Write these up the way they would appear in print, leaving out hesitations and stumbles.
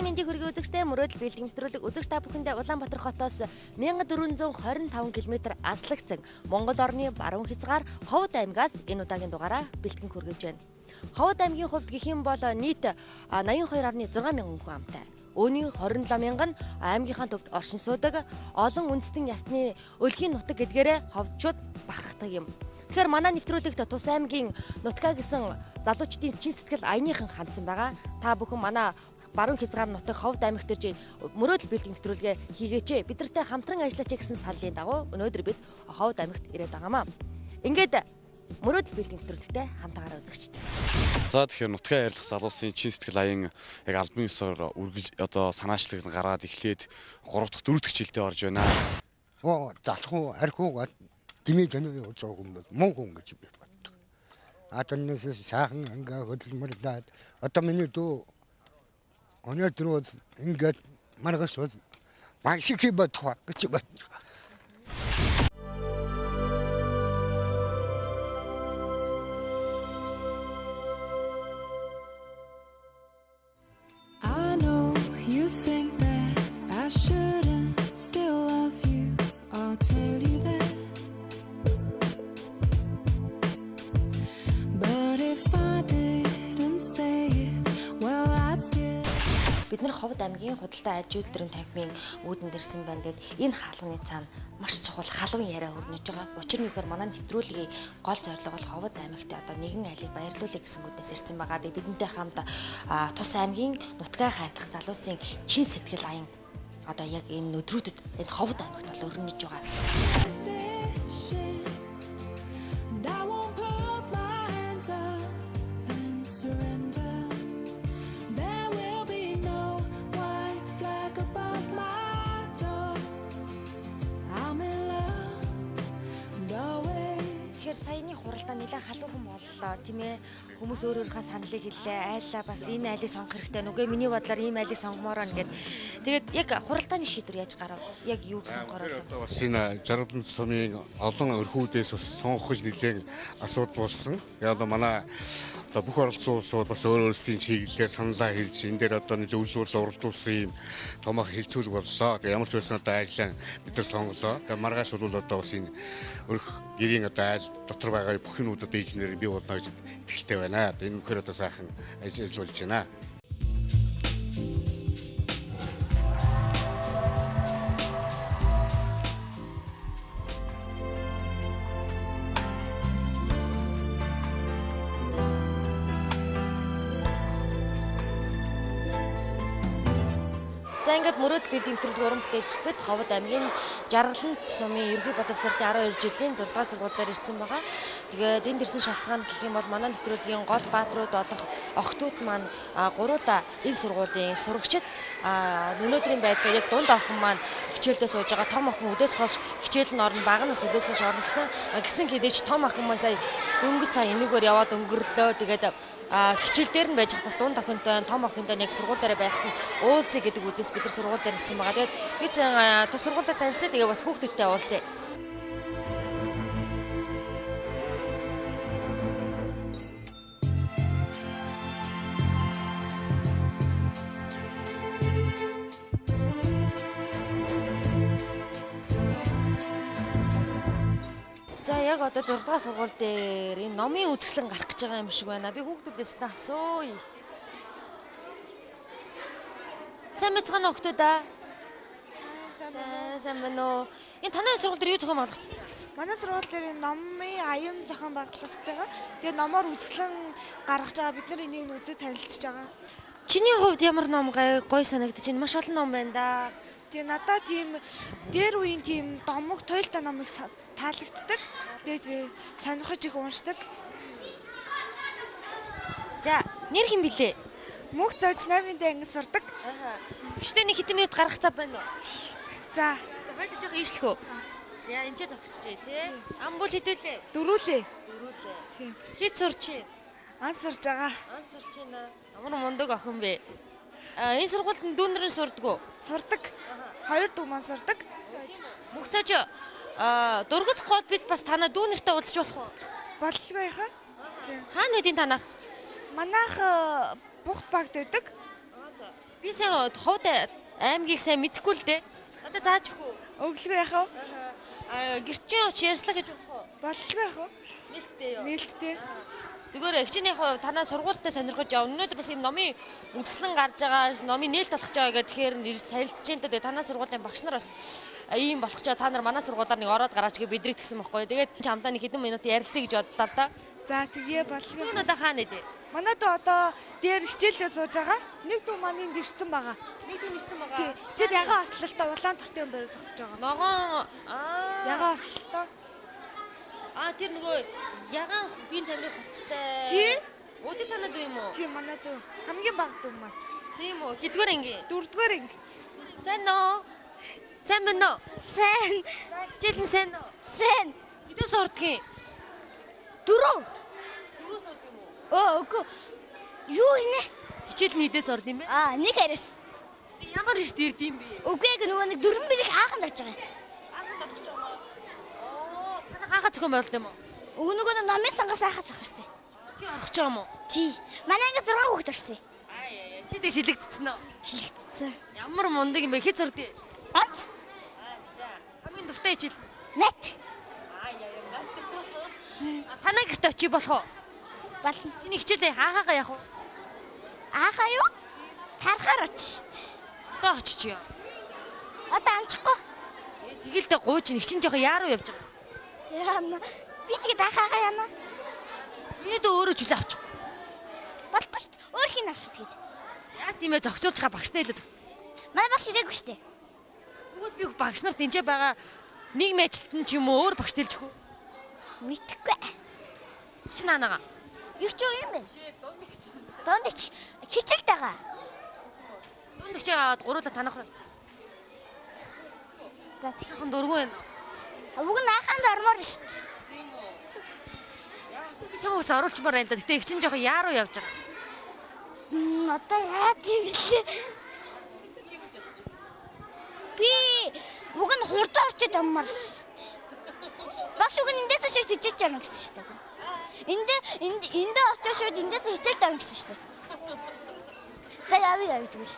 Өдрийн мэндийг хүргэе үзэгчтэй мөрөөдөл бэлтгэмжлүүлэг үзэгч та бүхэндээ Улаанбаатар хотоос 1425 км аслагдсан Монгол орны баруун хязгаар Ховд аймгаас энэ удаагийн дугаараа бэлтгэн хүргэж байна. Ховд аймгийн хувьд гэх юм бол нийт 82.6 мянган хүн амтай. Үүний 27 мянган аймгийнхаа төвд оршин суудаг олон үндэстэн ясны өлгийн нутаг гэдгээрээ ховдчууд бахархдаг юм. Тэгэхээр манай нэвтрүүлэгт Тус аймгийн Нутгаа гэсэн залуучдын чин сэтгэл аяныхан хандсан байгаа. Та бүхэн манай баруун хязгаар нутаг Ховд аймагт ирж мөрөөдөл бэлтгэн нэвтрүүлгээ хийгээч. Бид нартай хамтран ажиллаач гэсэн саллын дагуу өнөөдөр бид Ховд аймагт ирээд байгаамаа. Ингээд мөрөөдөл бэлтгэн нэвтрүүлэгтэй хамтаараа үзэгчтэй. За тэгэхээр нутгаа хайрлах залуусын чин сэтгэл аян яг албан ёсоор үргэлж одоо санаачлаг гараад эхлээд 3 дахь 4 дахь жилдээ орж байна. Залхуу архиугаар димий жаны уцаа хүн бол муу хүн гэж би боддог. Атаннаас сайхан ингээ хөдөлмөрлөд одоо миний дүү өнөөдөр бол ингээд маргаш бол маш их бодох гэж боддог. Бид нар Ховд аймгийн худалдаа аж үйлдвэрийн танхимын үүдэнд ирсэн байна. Тэгэд энэ хаалганы цаана маш чухал халуун яриа өрнөж байгаа. Учир нь ихээр манай нэвтрүүлгийн гол зорилго бол Ховд аймагт одоо нэгэн айлыг баярлуулъя гэсэн үгнээс ирсэн байгаа. Тэгээд бидэнтэй хамт Тус аймгийн нутгаа хайрлах залуусын чин сэтгэл аян одоо яг энэ өдрүүдэд энэ Ховд аймагт бол өрнөж байгаа. Саяны хуралдаа нэлээд халуухан боллоо тийм ээ. Хүмүүс өөрийнхөө саналыг хэллээ. Айлаа бас энэ айлыг сонгох хэрэгтэй. Нүгэ миний бодлоор ийм айлыг сонгомоор байна гэд. Тэгээд яг хуралдааны шийдвэр яаж гарав? Яг юу гэсэн гороолоо? Бас энэ 60 сумын олон өрхүүдээс бас сонгох гэж нэгэн асуудал болсон. Яг одоо манай одоо бүх оролцсон улсууд бас өөр өөрсдийн чиглэлээр саналаа хэлж энэ дээр одоо нэг үйлдвэрлэл уралдуулсан юм томоохон хилцүүлэг боллоо. Тэгээ ямар ч байсан одоо ажлаа бид нар сонголоо. Тэгээ маргааш бол одоо бас энэ өрх гэрийн одоо айл дотор байгаа бүх юмудад дэжнэр бий болно гэж итгэлтэй байна. Энэ үнэхээр одоо сайхан ажиллаж байна. За ингээд мөрөөдөл бэлтгэн нэвтрүүлэг уран бүтээлчдэд Ховд аймгийн Жаргалант сумын ерөнхий боловсролын 12 жилийн 6 дугаар сургууль дээр ирсэн байгаа. Тэгээд энд ирсэн шалтгаан гэх юм бол манай нэвтрүүлгийн гол баатрууд болох охтууд маань гуруула энэ сургуулийн сурагчид өнөөдрийн байдлаар яг дунд охин маань хичээлдээ сууж байгаа. Том охин үдээс хойш хичээл нь орно, бага нас үдээс хойш орно гэсэн хэдэж том охин маань сая дөнгөж цаа энийгээр яваад өнгөрлөө. Тэгээд хичээл дээр нь байж хатас дунд охинтой том охинтой нэг сургууль дээр байхад нь уулзъя гэдэг үднээс бид нар сургууль дээр ирсэн байгаа. Тэгээд би ч тус сургуультай танилцаа тэгээ бас хүүхдүүдтэй уулзъя. За яг одоо 6 дугаар сургууль дээр энэ номын үзэсгэлэн гарах гэж байгаа юм шиг байна. Би хүүхдүүдээс та асууя. Сайн мэцхан хүүхдүүд аа. Сайн байна уу? Энэ танай сургууль дээр юу зохион байгуулагдаж байгаа? Манай сургууль дээр номын аян зохион байгуулагдаж байгаа. Тэгээ номоор үзэсгэлэн гаргаж байгаа. Бид нар энийг үзэж танилцж байгаа. Чиний хувьд ямар ном гоё санагдаж байна? Маш олон ном байна да. Тэгээ надад тийм дээр үеийн тийм домог тойлтой номыг таалагддаг. Тэгээ сонирхож их уншдаг. За, нэр хэм билээ? Мөнх зовж 8-нд анги сурдаг. Гэхдээ нэг хэдэн минут гарах цав байна уу? За. Хоёул жоох ийшлэх үү? За, энэ ч зогсчихъя тий. Ам бол хэдүүлээ? Дөрүүлээ. Тийм. Хэд сурч? Ан сурж байгаа. Ан сурч байна. Ямар мундаг охин бэ? Энэ сургуульд дүүнэрэн сурдаг уу? Сурдаг. Хоёр дүү маань сурдаг. Мөнх цааж дургац гоод бид бас танаа дүүнэртэй уулзч болох уу? Боллоо яхаа. Хаана үдийн танах? Манайх бухт багт байдаг. Би сайн ховд аймгийг сайн мэдэхгүй л дээ. Надад зааж өгөө. Өглөө яхав? Гэрч чинь очиж ярьслах гэж болох уу? Боллоо яхав? Нээлттэй юу? Нээлттэй. Зүгээр хичээний хувь танаа сургуультай сонирхож явна. Өнөөдөр бас юм номын үзэсгэлэн гарч байгаа, номын нээлт болох ч байгаа гэдэг тэгэхээр танилцж дээ. Тэгээ танаа сургуулийн багш нар бас ийм болох ч та нар манай сургуулаар нэг ороод гараач гэж бидрийг тэгсэн байхгүй. Тэгээд чамдаа нэг хэдэн минут ярилцъя гэж бодлоо л да. За тэгээ боллоо. Энэ одоо хаана нэ? Манай дөө одоо дээр хичээлээ сууж байгаа. Нэг дүү маань энд ирсэн байгаа. Нэг дүү нэрсэн байгаа. Тэр ягаан ослолтоо улаан тортын өмдөр зогсож байгаа. Ногоон Ягаан ослолтоо. Тэр нөгөө ягаан биеийн тамирын хувцастай. Тий? Өдөр танаад уу юм уу? Тийм манай дүү. Хамгийн баг дүү маань. Тийм үү. Хэдгээр анги? 4-р анги. Сайн нөө. Сайн байна уу? Сайн. За хичээл нь сайн уу? Сайн. Хэдээс ордгийн? 4. Дөрөвс орд юм уу? Үгүй. Юу инэ? Хичээл нь хэдээс орд юм бэ? Нэг хараас. Ямар их дэрд юм бэ? Үгүй яг нөгөө нэг дөрвөн бэрэг хааханд орж байгаа. Хааханд орж байгаа юм уу? Танаа хаахаа зөвхөн болд юм уу? Нөгөө нөгөө номын сангаас хаахаж авах юм. Чи орох ч юм уу? Тий. Манай ангид 6 хүүхэд орсон. Чи тэг шилэгдсэн үү? Шилэгдсэн. Ямар мундаг юм бэ? Хэд сурд? Онц. Хамгийн дуртай хичээл. Мэт. Танаа гэрт очиж болох уу? Болно. Чиний хичээлээ хаахаагаа явах уу? Аахаа юу? Тарахаар очиж штт. Одоо очиж юу? Одоо амчихгүй. Тэгэлдээ гууч нэг чин жоохон яаруу явж байгаа. Яана. Би тэгээд аахаагаа яана. Миний дөө өөрөө чүлээ авчих. Болтоо штт. Өөр хин авах тэгээд. Яа тийм ээ зогсоолч байгаа багштай хэлээ зогсооч. Манай багш ирээгүй штт. Тэгвэл би багш нарт энд байгаа нийгмийн ажилтан ч юм уу өөр багш дэлж хөө. Мэдхгүй. Чи наанаага. Их ч юм бэ? Дондч. Хичээлд байгаа. Дундагч аваад гуруула танах уу? За Тэхэн дургүй байна. уг нь ааханд ормоор штт. Би чамаас оруулчмаар байл да. Гэтэ их чин жоохон яаруу явж байгаа. Одоо яа тийм блэ? Би уг нь хурдан орчод аммаар штт. Багш уг нь эндээс шиш хичээж явна гэсэн штт. Эндээ очиж шууд эндээс хичээлд орно гэсэн штт. За явъя тэгвэл.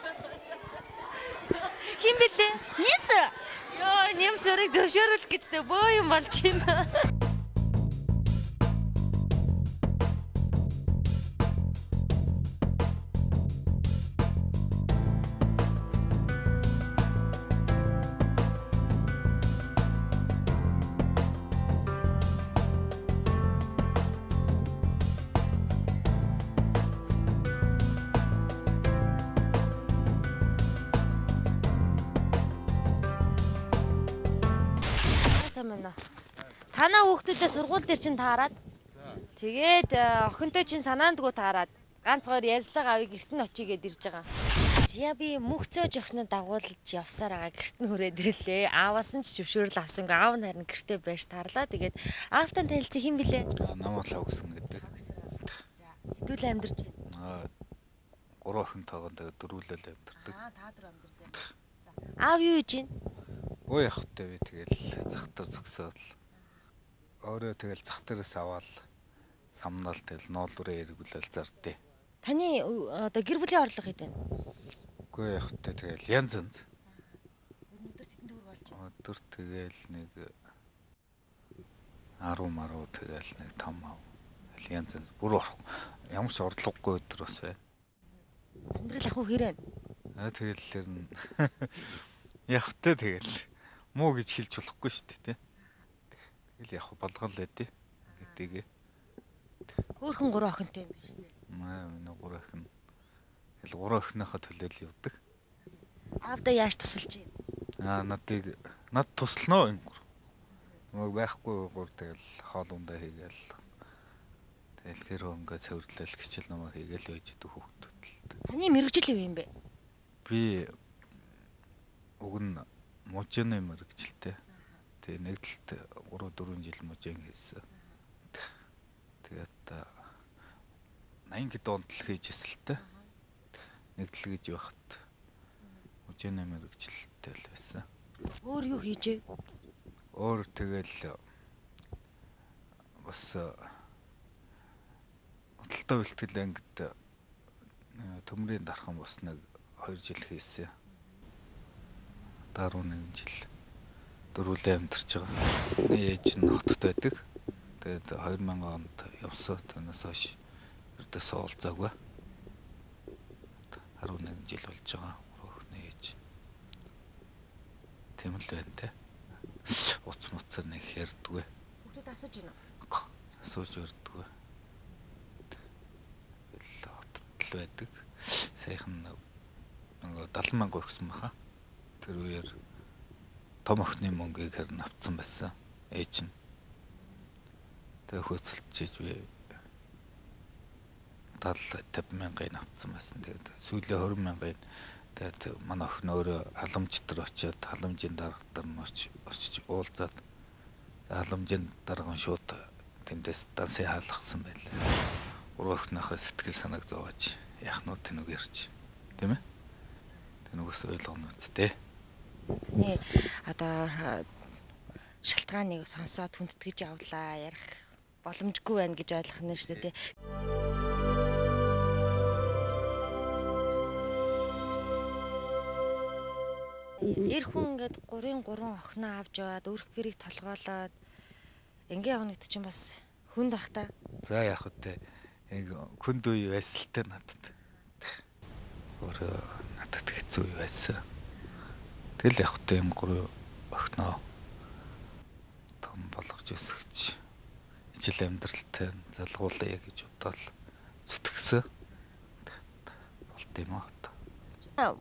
Хин бэлээ? Нэмсэр. Йоо, нэмсэрийг зөвшөөрөл гэжтэй бөө юм болж байна. Танаа хүүхдүүдээ сургууль дээр чинь таарад. Тэгээд охинтой чинь санаандгүй таарад. Ганц хоёр ярьслага авъя гэрт нь очие гэд ирж байгаа. Зя би мөнхцөөж охиноо дагуулж явсаар байгаа гэрт нь хүрээд ирлээ. Ааваас нь ч зөвшөөрөл авсангүй. Аав нь харин гэртээ байж таарлаа. Тэгээд аавтай танилцсан хэн блэ? Намаалаа өгсөн гэдэг. Хэдүүлээ амьдарч байна. 3 охинтойгоо тэгээд дөрвөлөл амьдардаг. Та дөрөв амьдардаг. Аав юу хийж байна? Өө явахтай би тэгэл зах дээр зөксөөл. Өөрөө тэгэл зах дээрээс аваад самнаал тэгэл ноолдураа эргүүлэл зардээ. Таны одоо гэр бүлийн орлого хэд вэ? Үгүй явахтай тэгэл янз янз. Өнөөдөр тэнд төгрөг болж байна. Өдөр тэгэл нэг 10 маруу тэгэл нэг 5 ав. Тэгэл янз янз. Бүр ямар ч орлогогүй өдөр бас байна. Амьдрал ах уу хэрэг. Тэгэл нь явахтай тэгэл муу гэж хэлж болохгүй шүү дээ, тий. Тэгэл яг болгон л байдیں۔ Гэдгийг. Хөөхөн 3 охинтой юм биш үү? Маа 3 охин. Тэгэл 3 охиныхоо төлөөл явдаг. Аавда яаж тусалж Над байна? тусланоо энэ. Мөг байхгүй гур тэгэл хоол ундаа хийгээл. Тэгэл хэр хөнгө цэвэрлэл хичээл намаа хийгээл байж идэг хүүхдүүд. Таны мэрэгжил юу юм бэ? Би уг нь мужины мэрэгчлээ. Тэгээ нэгдэлт 3-4 жил мужийн хийсэн. Тэгээд 80 онд л хийжсэн л та. Нэгдэл гэж байхад мужины мэрэгчлэлтэй л байсан. Өөр юу хийж вэ? Өөр тэгэл бас худалдаа бэлтгэл ангид төмрийн дархан бас нэг 2 жил хийсэн. 11 жил дөрвөлээ амьдарч байгаа. Ээж нь хотод байдаг. Тэгээд 2000 онд явсан. Түүнээс хойш ердөөсөө уулзаагүй. 11 жил болж байгаа. Өрөөхний ээж. Тийм л байна те. Уц муцаар нэг ярьдгүй. Хүүхдүүд асууж байна. Асууж ярьдгүй. Хотод байдаг. Саяхан нөгөө 70,000 өгсөн баха. Тэр үеэр том охины мөнгийг харин авцсан байсан. Ээж нь. Тэгээ хөөцөлдөж би 70-50,000-ыг авцсан байсан. Тэгээд сүүлийн 20,000-ыг тэгээд манай охин өөрөө халамж дээр очиод халамжийн дарга нар очиж уулзаад халамжийн дарга шууд тэндээс дансын хаалгасан байлаа. Уруу охиныхоо сэтгэл санааг зовоож яхнууд тэнэг ярьж. Тийм ээ? Тэнэгээс ойлгоно үсттэй. Таны одоо шалтгааныг сонсоод хүндэтгэж явлаа ярих боломжгүй байна гэж ойлгох нь шүү дээ. Эр хүн ингээд 3 охиноо авч яваад өрх гэрийг толгоолоод ингээ явна гэдэг чинь бас хүнд ах та. За яг үтэй хүнд үе байсалтай надад. Өөрөө надад хэцүү үе байсан. Тэгэл яг үтэй 3 охиноо том болгож өсгөж ижил амьдралтай залгуулъя гэж бодоод зүтгэсэн. Болт юм аа.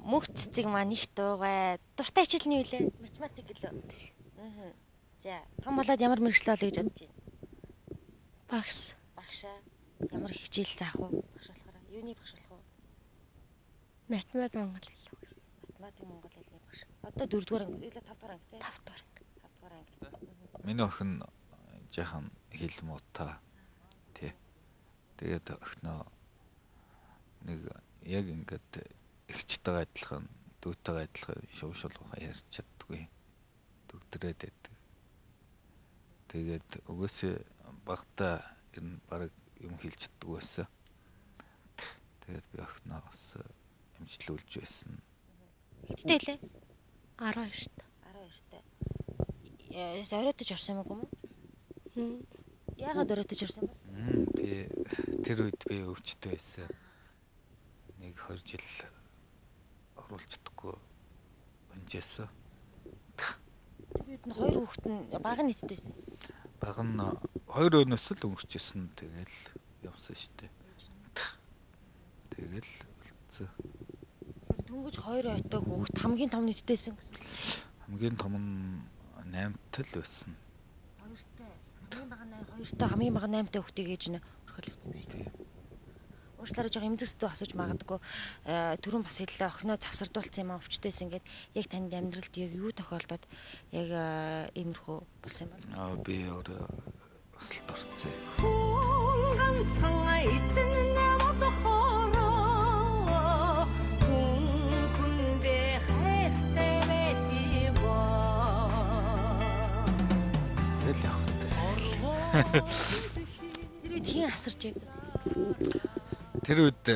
Мөх цэцэг маань их дуугай. Дуртай хичээлний юу лээ? Математик гэлөө. Аа. За, том болоод ямар мэргэжил олё гэж бодож байна? Багш. Багшаа. Ямар хичээл заах уу? Багш болохоор юуны багш болох уу? Математик Монгол хэл. Математик Монгол хэлний багш. Одоо 4-р анги, илүү 5-р анги тий? 5-р анги. 5-р анги. Миний охин жаахан хэл муутай. Тий. Тэгээд охиноо нэг яг ингээд ихчтэйгээ адилхан, дүүтэйгээ адилхан шувшуулга ярьж чаддгүй. Төгдрээд байдаг. Тэгээд өгөөсөө багтаа ер нь баг юм хэлж чаддгүй байсан. Тэгээд би охиноо бас эмчлүүлж байсан. Хэдтэй лээ? 12 та. 12-тай. Оройтож орсон юм уу? Яагаад оройтож орсон бэ? Би тэр үед би өвчтэй байсан. Нэг 20 жил оруулж чадахгүй өнжээсэн. Тэр үед нь 2 хүүхэд нь бага нийттэйсэн. Бага нь 2 өнөөс л өнгөрчээсэн. Тэгэл явсан штэ. Тэгэл болцсон. Дөнгөж 2 ойтой хүүхэд хамгийн том нийттэйсэн гэсэн. Хамгийн том нь 8-тай л байсан. 2-тай. Хамгийн бага 8-тай хүүхдийг ээж нь орхиулсан юм шиг. Уучлаарай жоо эмзэгсдөө асууж магадгүй түрүүн бас хэллээ охиноо завсардуулсан юм өвчтөөс ингээд яг танд амьдралд яг юу тохиолдоод яг иймэрхүү болсон юм бол Би өөрөө өсөлт орцсон. Тэгэл яг хөтэй. тэр үед хин асарч яг Тэр үед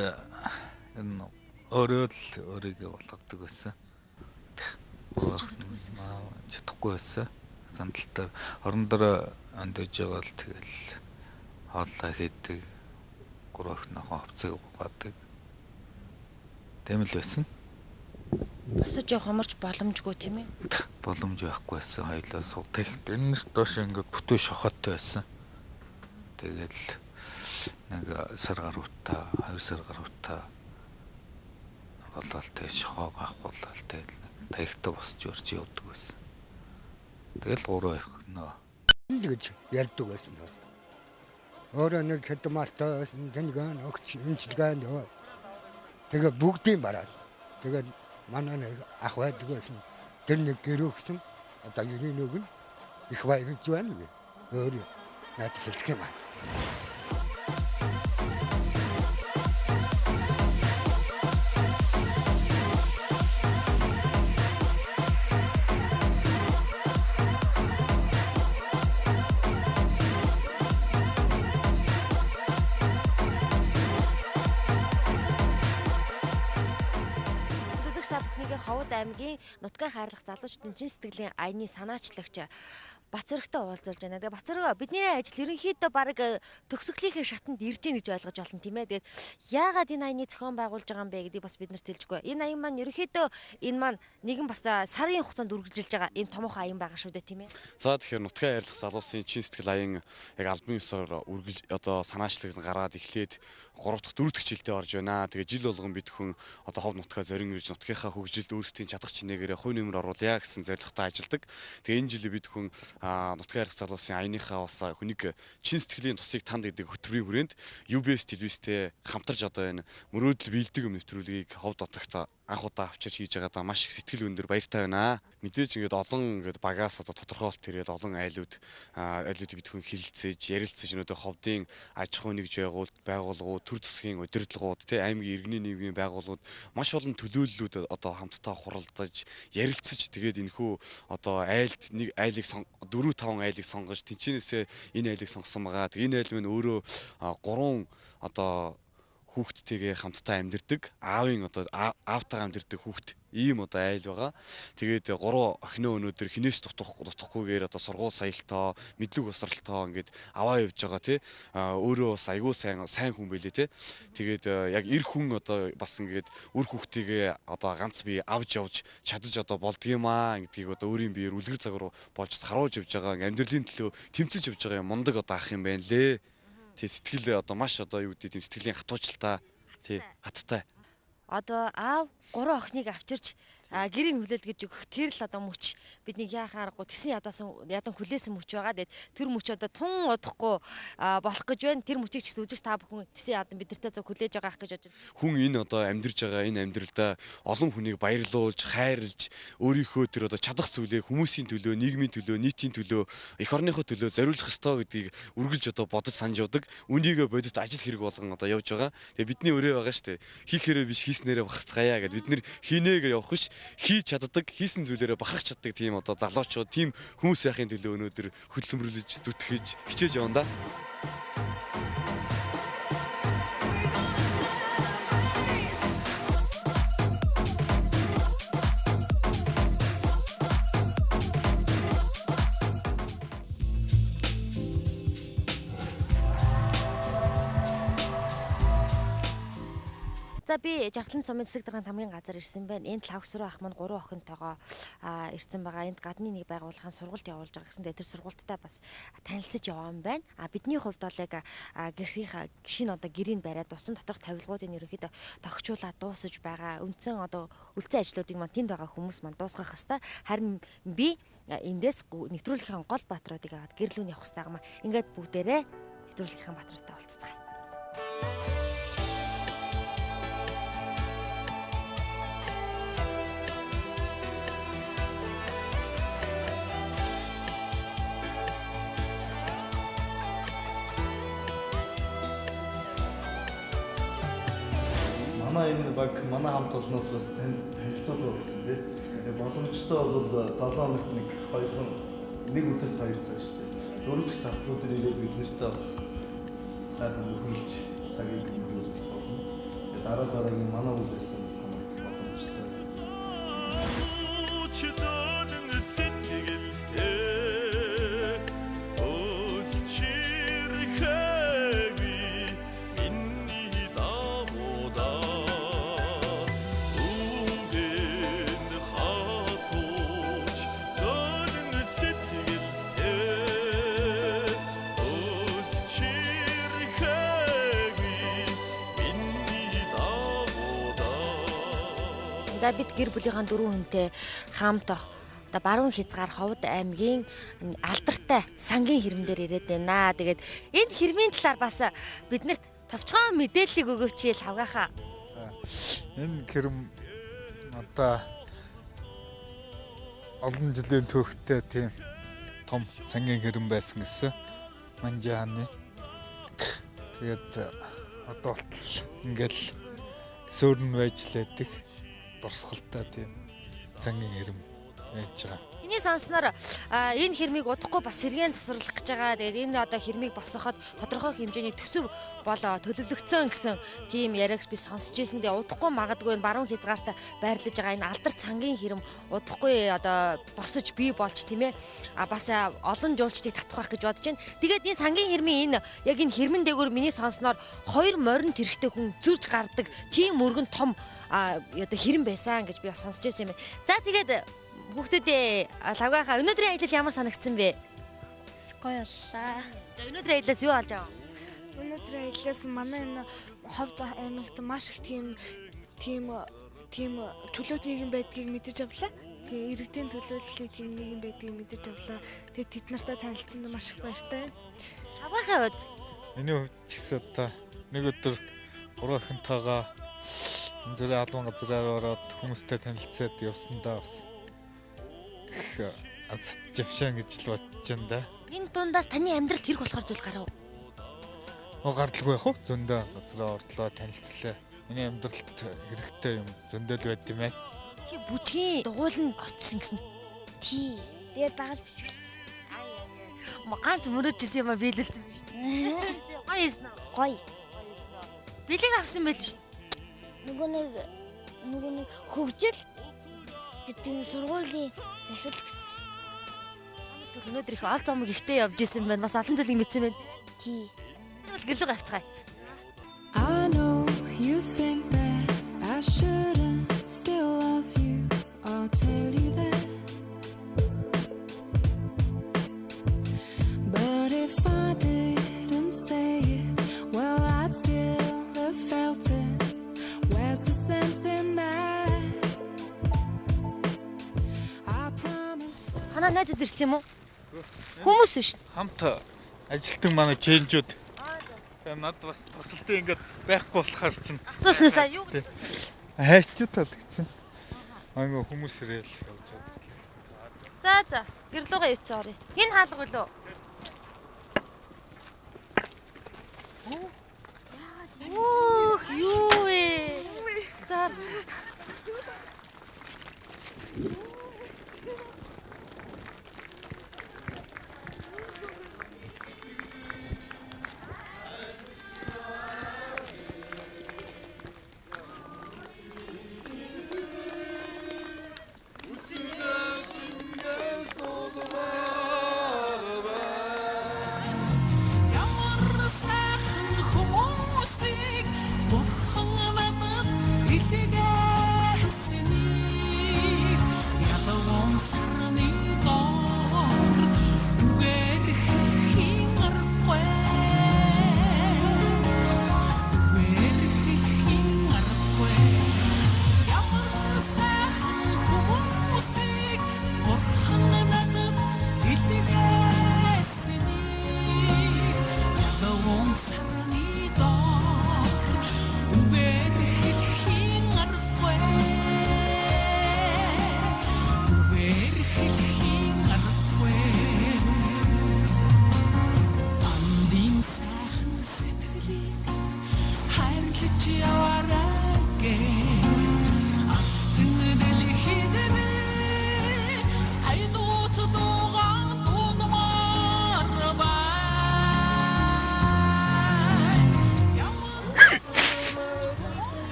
энэ өөрөө л өөрийгөө болгодог байсан. Чадахгүй байсан. Сандалтаар орон дээр андаж байгаа л тэгэл хооллоо хийдэг. 3 охинохон хувцыг угаадаг. Тийм л байсан. босож явах амарч боломжгүй тийм ээ. Боломж байхгүй байсан. Хоёлаа суудаг. Энэс доош ингээд бүтэн шохоттой байсан. Тэгэл нэг сар гаруйтай 2 сар гаруйтай болоод тэг шохоог авахулаад тэг таягтай босч өрч явдаг байсан. Тэгэл 3 охиноо л гэж ярьдаг байсан. Өөрөө нэг хэтмалтай байсан. Тэнгэн огч имчилгаанд яваа. Тэгээ бүгдийн бараад. Тэгээд манай нэг ах байдаг байсан. Тэр нэг гэрөөхсөн. Одоо гэрийн нэг нь их баярлж байна би. Өөрөө надад хэлэх юм аа. үзэгч та бүхнийг Ховд аймгийн Нутгаа хайрлах залуучдын чин сэтгэлийн аяны санаачлагч Бацөрөгтэй уулзуулж байна. Тэгээ Бацөрөг бидний ажил ерөнхийдөө баг төгсгөлийнхээ шатанд ирж гин гэж ойлгож байна тийм ээ. Тэгээд яагаад энэ аяны зохион байгуулж байгаа юм бэ гэдгийг бас бид нарт хэлжгүй. Энэ аян маань ерөнхийдөө энэ маань нэгэн бас сарын хугацаанд үргэлжилж байгаа ийм томоохон аян байгаа шүү дээ тийм ээ. За тэгэхээр Нутгаа хайрлах залуусын чин сэтгэл аян яг албан ёсоор одоо санаачлагд гараад эхлээд 3 дахь 4 дахь жилдээ орж байна. Тэгээ жил болгон бид хүн одоо Хов нутгаа зорин ирж нутгийнхаа хөгжилд өөрсдийн чадах чинээгээрээ хувь нэмэр оруулъя гэсэн зорилготой ажилдаг. Тэгээ энэ жилийн бид хүн Нутгаа хайрлах залуусын аяныхаа бас хүнийг чин сэтгэлийн тусыг танд гэдэг хөтөлбөрийн хүрээнд UBS телевизтэй хамтарч одоо энэ мөрөөдөл биелдэг юм нэвтрүүлгийг Ховд хотогт анх удаа авчирч хийж байгаадаа маш их сэтгэл өндөр баяртай байна. Мэдээж ингээд олон ингээд багаас одоо тодорхойлт ирээд олон айлуудыг бид хүн хилцээж, ярилцаж өнөөдөр Ховдын аж ахуй нэгж байгууллагууд, төр засгийн удирдлагууд, аймгийн иргэний нийгмийн байгууллагууд маш олон төлөөллүүд одоо хамтдаа хуралдаж, ярилцаж тэгээд энэхүү одоо айлд нэг айлыг 4-5 айлыг сонгож тэнцэнээсээ энэ айлыг сонгосон байгаа. Тэгээд энэ айл минь өөрөө 3 одоо хүүхдтэйгээ хамтдаа амьдэрдэг аавын одоо аавтайгаа амьдэрдэг хүүхд ийм одоо айл байгаа. Тэгээд 3 охиноо өнөөдөр хинээс дутахгүйгээр одоо сургууль саялтаа, мэдлэг босралтаа ингээд аваа явж байгаа тий. Өөрөө бас айгүй сайн хүн байлээ тий. Тэгээд яг эр хүн одоо бас ингээд үр хүүхдийгээ одоо ганц бие авч явж чадаж одоо болдгиймаа гэдгийг одоо өөрийн биеэр үлгэр загвар болж харуулж явж байгаа амьдралын төлөө тэмцэж явж байгаа мундаг одоо ах юм байна лээ. Тэг сэтгэл одоо маш одоо юу гэдэг тийм сэтгэлийн хатуучлаа тий хаттай. Одоо аав 3 охиныг авчирч гэрийн хүлээл гэж өгөх тэр л одоо мөч бидний яхаа аргагүй тэсэн ядан хүлээсэн мөч байгаа. Тэгээд тэр мөч одоо тун удахгүй болох гэж байна. Тэр мөчийг ч гэсэн үзэж та бүхэн тэсэн ядан бидэртэй зөв хүлээж байгаа ах гэж бодож байна. Хүн энэ одоо амьдарч байгаа энэ амьдралдаа олон хүнийг баярлуулж, хайрлж, өөрийнхөө тэр одоо чадах зүйлээ хүмүүсийн төлөө, нийгмийн төлөө, нийтийн төлөө, эх орныхоо төлөө зориулах ёстой гэдгийг үргэлж одоо бодож санаж явдаг. Үнийгээ бодит ажил хэрэг болгон одоо явж байгаа. Тэгээ бидний өрөө байгаа шүү дээ. Хийхээрээ биш хийснээрээ бахарцгаая гэд бид нэр хийнэгээ явах биш хийж чаддаг, хийсэн зүйлээрээ бахарх чаддаг тийм одоо залуучууд, тийм хүмүүс яхахын төлөө өнөөдөр хөдөлмөрлөж, зүтгэж, хичээж явна да. За би Жарлан цомын засаг дарганы хамгийн газар ирсэн байна. Энд лавгсруу ах маань 3 охинтойгоо ирсэн байгаа. Энд гадны нэг байгууллагын сургалт явуулж байгаа гэсэн. Тэр сургалттай бас танилцж яваа юм байна. Бидний хувьд бол яг гэрхийнхаа гişin одоо гэрийн бариад усан доторх тавилгуудыг ерөөхдөө тогтчуулаад дуусаж байгаа. Үндсэн одоо үлцэн ажлуудыг маань тэнд байгаа хүмүүс маань дуусгах хэвээр. Харин би эндээс нэвтрүүлгийн гол баатруудыг аваад гэрлүүн явах хэрэгтэй юм. Ингээд бүгдээрээ нэвтрүүлгийн баатруудтай уулзцгаая. Манай энэ баг манай хамт олноос бас танилцуулга өгсөн тийм. Тэгээ боломжтой бол 7 хоногт нэг 2 өдөрт 2 цаг шүү дээ. 4 дахь тавтууд ирээд бид нэртэй бас сайхан өгүүлж цагийг өнгөрүүлж болно. Тэгээ дараагийн манай үлээс нь санах боломжтой. За бид гэр бүлийнхаа 4 хүнтэй хамт одоо баруун хязгаар Ховд аймгийн алдартай сангийн хэрэмдээр ирээд байна. Тэгээд энэ хэрмийн талаар бас биднэрт товчхон мэдээллийг өгөөч лавгахаа. За энэ хэрэм одоо олон жилийн түүхтэй тийм том сангийн хэрэм байсан гэсэн манжааны. Тэгээд одоо болтол ингээл сөөрн байж лээдэг дурсгалтай тийм сангийн хэрэм байж байгаа. Миний сонсноор энэ хэрмийг удахгүй бас сэргээн засварлах гэж байгаа. Тэгээд энэ одоо хэрмийг босгоход тодорхой хэмжээний төсөв болоо төлөвлөгдсөн гэсэн тийм яриагс би сонсч ирсэн. Тэгээд удахгүй магадгүй энэ баруун хязгаартай байрлаж байгаа энэ алдар цангийн хэрэм удахгүй одоо босож бий болж тийм ээ. Бас олон жуулчдыг татах гэж бодож байна. Тэгээд энэ сангийн хэрмийн энэ яг энэ хэрмэн дээгүүр миний сонсноор 2 морин тэрэгтэй хүн зурж гардаг тийм өргөн том одоо хэрэм байсан гэж би бас сонсч ирсэн юм байна. За тэгээд хүүхдүүдээ лавгахаа өнөөдрийн аялал ямар санагдсан бэ? Гоё боллаа. За өнөөдрийн аяллаас юу олж авав? Өнөөдрийн аяллаас манай энэ ховд аймагт маш их тийм чөлөөт нийгэм байдгийг мэдэж авлаа. Тийм иргэдийн төлөөллийн тийм нийгэм байдгийг мэдэж авлаа. Тэгээд тэд нартай танилцсанд маш их баяртай байна. Лавгахаа үед Миний хувьд ч гэсэн одоо нэг өдөр 3 охинтойгоо энэ зэрэг албан газраар ороод хүмүүстэй танилцаад явсандаа бас аз жившэн гэж л бодож байна да. энэ дундаас таны амьдралд хэрэг болохоор зүйл гарав. Гардалгүй яах вэ? Зөндөө газраа орлоо танилцлаа. Миний амьдралд хэрэгтэй юм зөндөө л байд юм байна. Чи бүжгийн дугуйланд очсон гэсэн. Тий. Тэгээд дагаж бичсэн. Ганц мөрөж ирсэн юм а биелэлсэн юм шүү дээ. Гоё юм уу? Гоё. Бэлэг авсан байл шүү дээ. Нөгөө нэг хөгжил гэдэг нь сургуулийн захирал гэсэн. Өнөөдөр их ол зомог ихтэй явж исэн байна. Бас олон зүйлийг мэдсэн байна. Тий. Тэгвэл гэрлэг авцгаая. I know you think that I shouldn't still love you. I'll tell you that. But if I didn't say it, well, I'd still have felt it. Where's the sense in that? I promise. Ханаа найзууд ирсэн юм уу? Хүмүүс биш. Хамт ажилтан манай чэнжүүд. Тэгээ над бас тусалтай ингээд байхгүй болохоор чинь. Асуусан сая юу гэсэн? Хайчуудад гэж чинь. Аагаа хүмүүс ирээл явж байгаа. За гэрлүүгээ явцсан орё. Энэ хаалга болов уу? Юу вэ? За.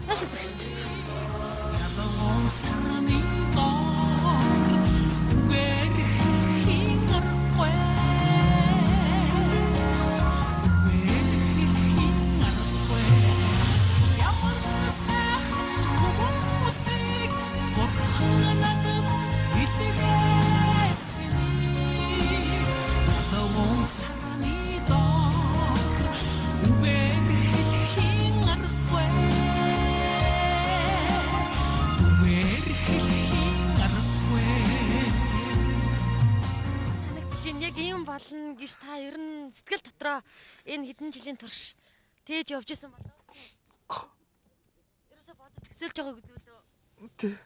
Маш зөвхөсч. Болно гэж та ер нь сэтгэл дотроо энэ хэдэн жилийн турш тээж явж исэн болов уу? Ерөөсө бодож төсөөлж байгааг үзүүлээ. Тий.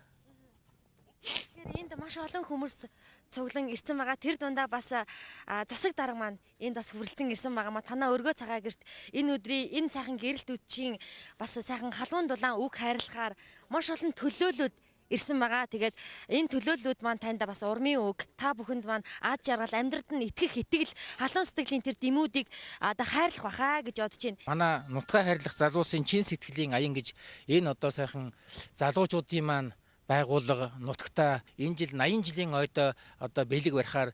Тэгэхээр энд маш олон хүмүүс цуглан ирсэн байгаа. Тэр дундаа бас засаг дарга маань энд бас хүрэлцэн ирсэн байгаа ма. Танаа өргөө цагаа гэрт энэ өдрийн энэ сайхан гэрэлтүүдчийн бас сайхан халуун дулаан үг хайрлахаар маш олон төлөөлөд ирсэн байгаа. Тэгээд энэ төлөөллүүд маань танд бас урмын үг, та бүхэнд маань ад жаргал, амьдралд нь итгэх итгэл, халуун сэтгэлийн тэр дэмүүдийг одоо хайрлах баха гэж бодож байна. Манай нутгаа хайрлах залуусын чин сэтгэлийн аян гэж энэ одоо сайхан залуучуудын маань байгууллага нутагта энэ жил 80 жилийн ойдоо одоо бэлэг барихаар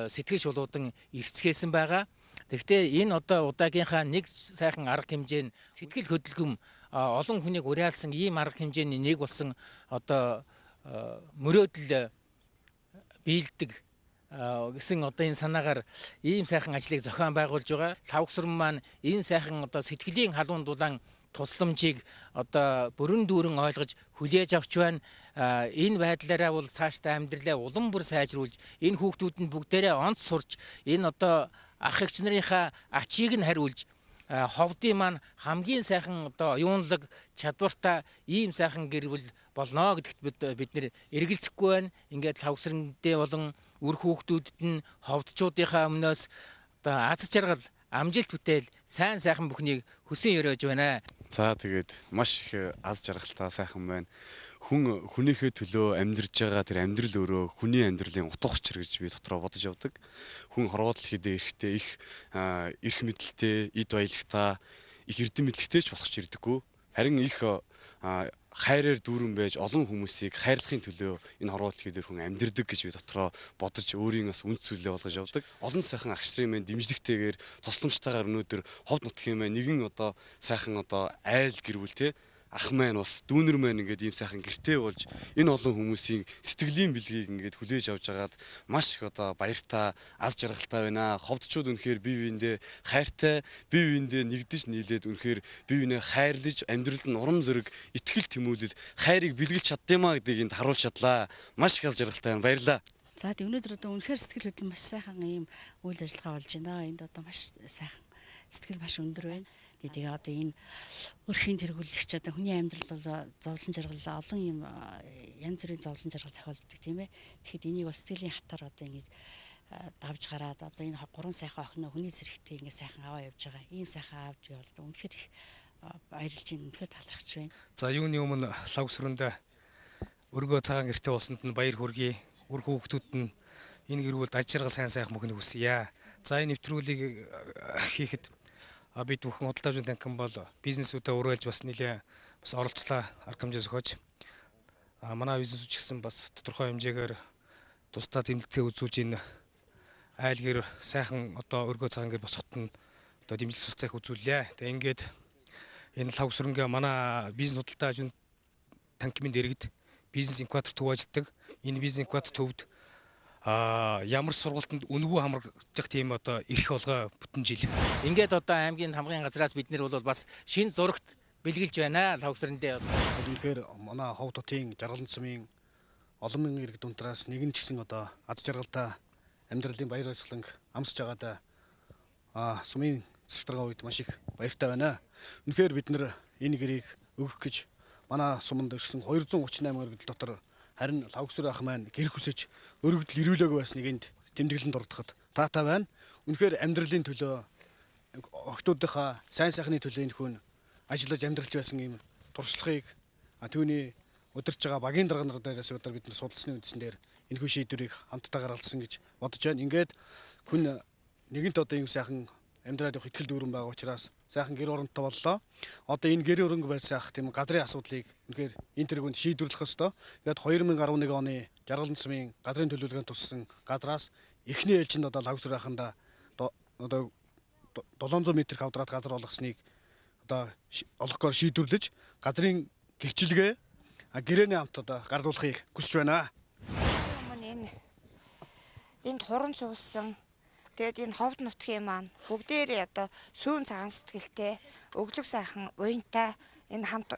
сэтгэл шулуудан эрсцгээсэн байгаа. Тэгэхдээ энэ одоо удаагийнхаа нэг сайхан арга хэмжээ нь сэтгэл хөдөлгөм олон хүнийг уриалсан ийм арга хэмжээний нэг болсон одоо мөрөөдөл биелдэг гэсэн одоо энэ санаагаар ийм сайхан ажлыг зохион байгуулж байгаа. Тавгсран маань энэ сайхан одоо сэтгэлийн халуун дулаан тусламжийг одоо бүрэн дүүрэн ойлгож хүлээж авч байна. Энэ байдлаараа бол цаашдаа амьдралаа улам бүр сайжруулж энэ хүүхдүүд нь бүгдээрээ онц сурч энэ одоо ах эгч нарынхаа ачийг нь хариулж ховдын маань хамгийн сайхан одоо оюунлаг чадвартай ийм сайхан гэр бүл болно гэдэгт бид нэр эргэлзэхгүй байна. Ингээд тавсрандээ болон үр хүүхдүүдэд нь ховдчуудынхаа өмнөөс одоо аз жаргал амжилт бүтээл сайн сайхан бүхнийг хүсэн өрөөж байна. За тэгээд маш их аз жаргалтай сайхан байна. Хүн хүнийхээ төлөө амьдарж байгаа тэр амьдрал өөрөө хүний амьдралын утга учир гэж би дотроо бодож явдаг. Хүн хорвоод л хэдэ эрэхтэй их эрх мэдэлтэй, эд баялагтай, их эрдэм мэдлэгтэй ч болох ч ирдэггүй. Харин их хайраар дүүрэн байж олон хүмүүсийг хайрлахын төлөө энэ хорвоод хэдэр хүн амьдэрдэг гэж би дотроо бодож өөрийн бас үнд зүйлээ болгож явдаг. Олон сайхан ах нарын маань дэмжлэгтэйгээр тусламжтайгаар өнөөдөр ховд нутгийн маань нэгэн одоо сайхан одоо айл гэрвэл те ах маань бас дүүнер маань ингээд ийм сайхан гэртэй болж энэ олон хүмүүсийн сэтгэлийн бэлгийг ингээд хүлээж авч агаад маш их одоо баяртай аз жаргалтай байна. Ховдчууд үнэхээр бие биендээ хайртай, бие биендээ нэгдэж нийлээд үнэхээр бие биенээ хайрлаж амьдралд нь урам зориг, итгэл тэмүүлэл, хайрыг бэлгэлж чаддığımаа гэдгийг энд харуулж чадлаа. Маш их аз жаргалтай байна. Баярлалаа. За өнөөдөр одоо үнэхээр сэтгэл хөдлөл маш сайхан ийм үйл ажиллагаа болж байна. Энд одоо маш сайхан сэтгэл маш өндөр байна. Тэгээ одоо энэ өрхийн тэргүүлэгч одоо хүний амьдрал бол зовлон жаргал олон юм янз бүрийн зовлон жаргал тохиолддог тийм ээ. Тэгэхэд энийг бол сэтгэлийн хатаар одоо ингэж давж гараад одоо энэ гурван сайхан охин хүний зэрэгтэй ингэ сайхан аваа явж байгаа. Ийм сайхан аавд би бол үнэхээр их баярлж байна. Үнэхээр талархаж байна. За юуны өмнө лавсранд өргөө цагаан гэртээ болсонд нь баяр хүргэе. Үр хүүхдүүд нь энэ гэр бүлд аж жаргал сайн сайхан мөхөнд хүсье. За энэ нэвтрүүлгийг хийхэд бид бүхэн худалдаажийн танхим бол бизнесүүдэд уриалж бас нэлээ бас оролцлаа арга хэмжээ зохиож манай бизнесүүд ч гэсэн бас тодорхой хэмжээгээр тусдаа зэмлэлцээ үзүүлж энэ айл гэр сайхан одоо өргөө цагаан гэр босгоход нь одоо дэмжлэг цэцэх үзүүллээ. Тэгээ ингээд энэ лавсрынга манай бизнес худалдаажийн танхимын дэргэд бизнес инкубатор төв ажилладаг. Энэ бизнес инкубатор төвд ямар сургалтанд үнэгүй хамрагдах тийм одоо эрх олгоо бүтэн жил. Ингээд одоо аймгийн хамгааллын газраас бид нэр бол бас шинэ зурагт бэлгэлж байна. Тавсрандээ. Үнэхээр манай ховд хотын жаргалан цумын олон мянган иргэд унтраас нэгэн ч гэсэн одоо аз жаргалтай амьдралын баяр баясгалан амсж байгаадаа сумын цэцэргийн үед маш их баяртай байна. Үнэхээр бид нэр энэ гэрийг өгөх гэж манай суманд ирсэн 238 иргэд дотор харин лавсрын ах маань гэр хүсэж өргөдөл ирүүлээгүй байсныг энд тэмдэглэн дурдахад таатай байна. Үнэхээр амьдралын төлөө охтуудынхаа сайн сайхны төлөө энэ хүн ажиллаж амьдралж байсан юм туршлагыг түүний удирж байгаа багийн дарга нар дээрээс одоо бид нар судалсны үндсэн дээр энэ хүн шийдвэрийг хамттайгаар алсан гэж бодож байна. Ингээд хүн нэгэнт одоо юм сайхан амьдраад явах итгэл дүүрэн байгаа учраас сайхан гэр оронтой боллоо. Одоо энэ гэр өрөнгө байцаах тийм газрын асуудлыг үнэхээр энэ тэргүүнд шийдвэрлэх ёстой. Тэгээд 2011 оны жаргалан цумын газрын төлөвлөгөөнд туссан газраас эхний ээлжинд одоо лавсрын аханда одоо 700 м квадрат газар олгосныг одоо олгохоор шийдвэрлэж газрын гэрчилгээ гэрээний хамт одоо гардуулахыг хүсэж байна. Энд хуран цугсан тэгээд энэ ховд нутгийн маань бүгдээрээ одоо сүүн цагаан сэтгэлтэй, өглөг сайхан уянтай энэ хамт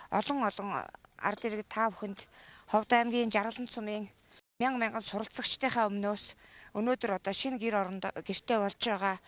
олон ард иргэд та бүхэнд Ховд аймгийн Жаргалан цумын мянган суралцагчдынхаа өмнөөс өнөөдөр одоо шинэ гэр оронд гэртээ болж байгаа